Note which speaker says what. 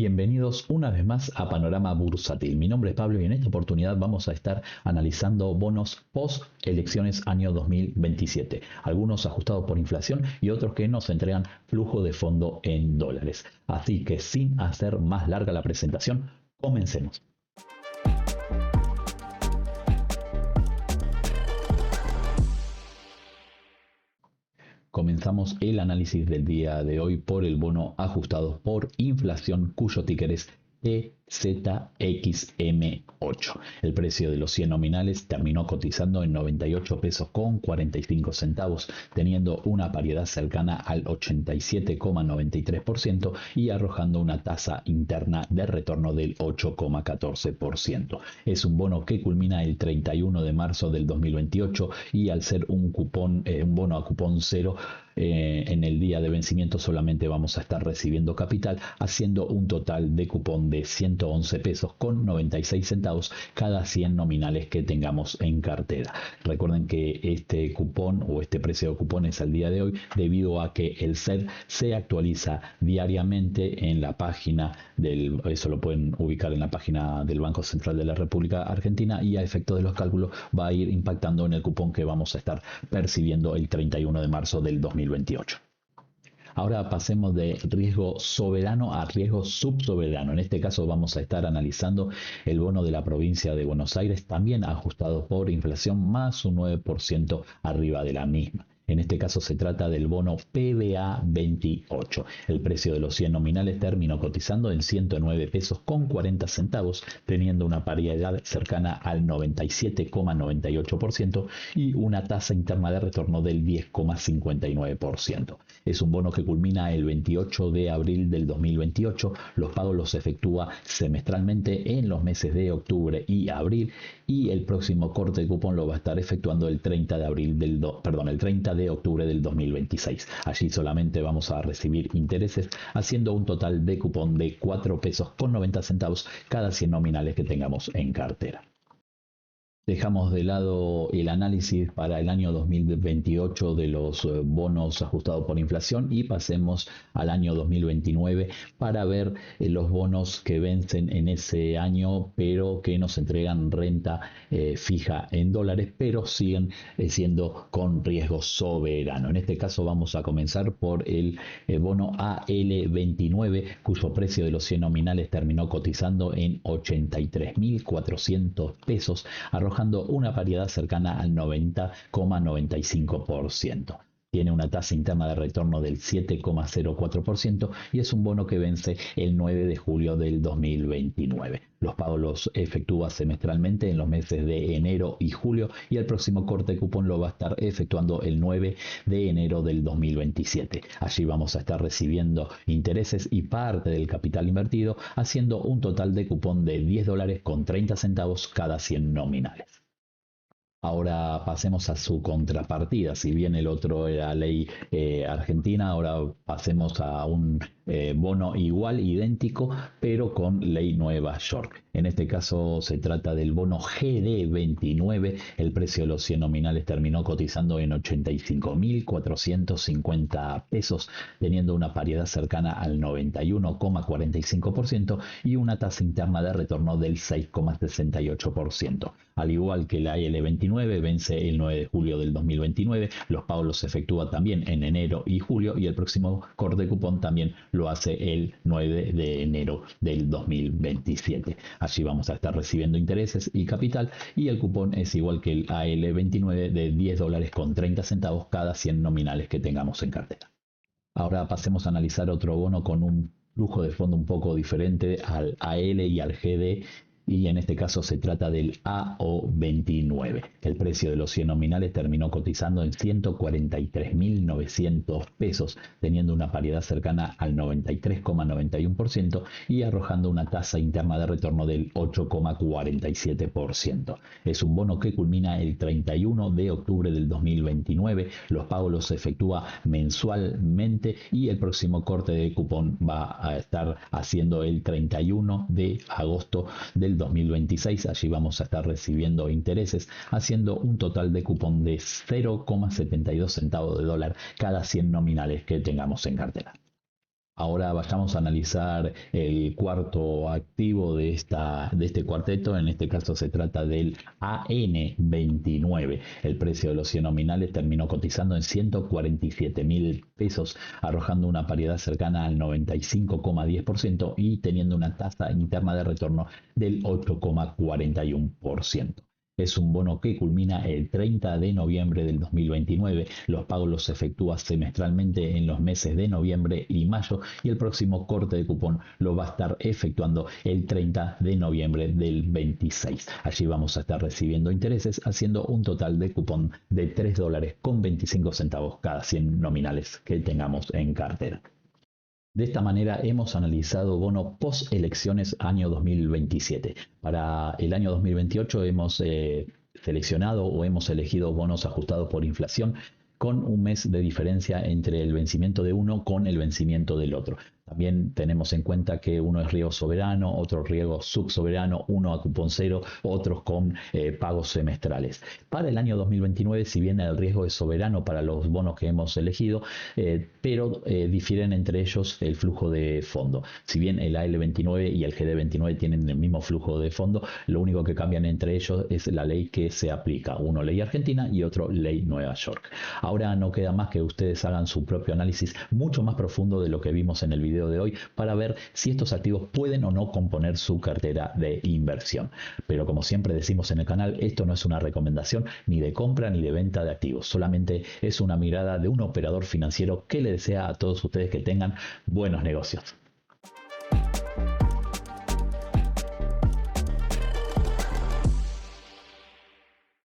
Speaker 1: Bienvenidos una vez más a Panorama Bursátil. Mi nombre es Pablo y en esta oportunidad vamos a estar analizando bonos post elecciones año 2027. Algunos ajustados por inflación y otros que nos entregan flujo de fondo en dólares. Así que sin hacer más larga la presentación, comencemos. Comenzamos el análisis del día de hoy por el bono ajustado por inflación cuyo ticker es EZXM8. El precio de los 100 nominales terminó cotizando en 98 pesos con 45 centavos, teniendo una paridad cercana al 87,93% y arrojando una tasa interna de retorno del 8,14%. Es un bono que culmina el 31 de marzo del 2028 y al ser un bono a cupón cero, en el día de vencimiento solamente vamos a estar recibiendo capital, haciendo un total de cupón de 111 pesos con 96 centavos cada 100 nominales que tengamos en cartera. Recuerden que este cupón o este precio de cupones al día de hoy, debido a que el SED se actualiza diariamente en la página eso lo pueden ubicar en la página del Banco Central de la República Argentina, y a efecto de los cálculos va a ir impactando en el cupón que vamos a estar percibiendo el 31 de marzo del 2028. Ahora pasemos de riesgo soberano a riesgo subsoberano. En este caso vamos a estar analizando el bono de la provincia de Buenos Aires, también ajustado por inflación más un 9% arriba de la misma. En este caso se trata del bono PBA 28. El precio de los 100 nominales terminó cotizando en 109 pesos con 40 centavos, teniendo una paridad cercana al 97,98% y una tasa interna de retorno del 10,59%. Es un bono que culmina el 28 de abril del 2028. Los pagos los efectúa semestralmente en los meses de octubre y abril, y el próximo corte de cupón lo va a estar efectuando el 30 de octubre del 2026. Allí solamente vamos a recibir intereses, haciendo un total de cupón de 4 pesos con 90 centavos cada 100 nominales que tengamos en cartera. Dejamos de lado el análisis para el año 2028 de los bonos ajustados por inflación y pasemos al año 2029 para ver los bonos que vencen en ese año, pero que nos entregan renta fija en dólares, pero siguen siendo con riesgo soberano. En este caso vamos a comenzar por el bono AL29, cuyo precio de los 100 nominales terminó cotizando en 83.400 pesos, arrojando una paridad cercana al 90,95%. Tiene una tasa interna de retorno del 7,04% y es un bono que vence el 9 de julio del 2029. Los pagos los efectúa semestralmente en los meses de enero y julio, y el próximo corte de cupón lo va a estar efectuando el 9 de enero del 2027. Allí vamos a estar recibiendo intereses y parte del capital invertido, haciendo un total de cupón de $10 con 30 centavos cada 100 nominales. Ahora pasemos a su contrapartida. Si bien el otro era ley argentina, ahora pasemos a un bono igual, idéntico, pero con ley Nueva York. En este caso se trata del bono GD29. El precio de los 100 nominales terminó cotizando en 85.450 pesos, teniendo una paridad cercana al 91,45% y una tasa interna de retorno del 6,68%. Al igual que la L29, vence el 9 de julio del 2029. Los pagos los efectúa también en enero y julio, y el próximo corte de cupón también lo hace el 9 de enero del 2027. Allí vamos a estar recibiendo intereses y capital, y el cupón es igual que el AL29 de $10 con 30 centavos cada 100 nominales que tengamos en cartera. Ahora pasemos a analizar otro bono con un flujo de fondo un poco diferente al AL y al GD, y en este caso se trata del AO29. El precio de los 100 nominales terminó cotizando en 143.900 pesos, teniendo una paridad cercana al 93,91% y arrojando una tasa interna de retorno del 8,47%. Es un bono que culmina el 31 de octubre del 2029. Los pagos los efectúa mensualmente y el próximo corte de cupón va a estar haciendo el 31 de agosto del 2026. Allí vamos a estar recibiendo intereses, haciendo un total de cupón de 0,72 centavos de dólar cada 100 nominales que tengamos en cartera. Ahora vayamos a analizar el cuarto activo de este cuarteto. En este caso se trata del AN29. El precio de los 100 nominales terminó cotizando en 147.000 pesos, arrojando una paridad cercana al 95,10% y teniendo una tasa interna de retorno del 8,41%. Es un bono que culmina el 30 de noviembre del 2029. Los pagos los efectúa semestralmente en los meses de noviembre y mayo, y el próximo corte de cupón lo va a estar efectuando el 30 de noviembre del 26. Allí vamos a estar recibiendo intereses, haciendo un total de cupón de $3.25 cada 100 nominales que tengamos en cartera. De esta manera hemos analizado bono post elecciones año 2027. Para el año 2028 hemos seleccionado o hemos elegido bonos ajustados por inflación con un mes de diferencia entre el vencimiento de uno con el vencimiento del otro. También tenemos en cuenta que uno es riesgo soberano, otro riesgo subsoberano, uno a cupón cero, otros con pagos semestrales. Para el año 2029, si bien el riesgo es soberano para los bonos que hemos elegido, pero difieren entre ellos el flujo de fondo. Si bien el AL29 y el GD29 tienen el mismo flujo de fondo, lo único que cambian entre ellos es la ley que se aplica. Uno ley Argentina y otro ley Nueva York. Ahora no queda más que ustedes hagan su propio análisis mucho más profundo de lo que vimos en el video de hoy para ver si estos activos pueden o no componer su cartera de inversión. Pero como siempre decimos en el canal, esto no es una recomendación ni de compra ni de venta de activos, solamente es una mirada de un operador financiero que le desea a todos ustedes que tengan buenos negocios.